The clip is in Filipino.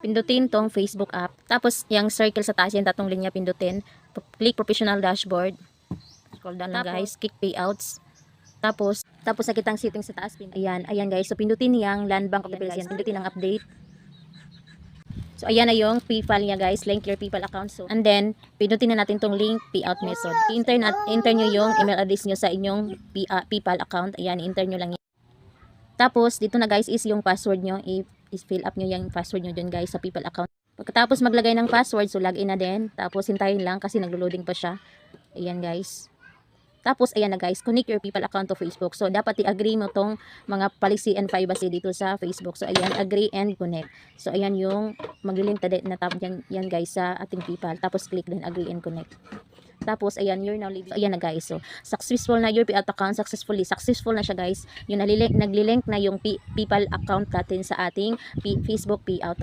pindutin tong Facebook app. Tapos, yung circle sa taas, yung tatong linya pindutin. Click professional dashboard. Scroll down lang guys. Click payouts. Tapos nakitang settings sa taas. Ayan guys. So, pindutin yung Land Bank of the Philippines. Pindutin ang update. So, ayan na yung PayPal niya guys. Link your PayPal account. So, and then, pindutin na natin tong link payout method. Enter nyo yung email address nyo sa inyong PayPal account. Ayan, enter nyo lang yan. Tapos, dito na guys is yung password nyo. I-fill up nyo yung password nyo dun guys sa PayPal account. Pagkatapos maglagay ng password, so login na din. Tapos, hintayin lang kasi naglo-loading pa siya. Ayan guys. Tapos, ayan na guys, connect your PayPal account to Facebook. So, dapat i-agree mo tong mga policy and privacy dito sa Facebook. So, ayan, agree and connect. So, ayan yung mag-link na tap yan guys sa ating PayPal. Tapos, click din agree and connect. Tapos, ayan, you're now living. So, ayan na guys. So, successful na your PayPal account. Successful na siya guys. Yung naglilink na yung PayPal account natin sa ating Facebook payout.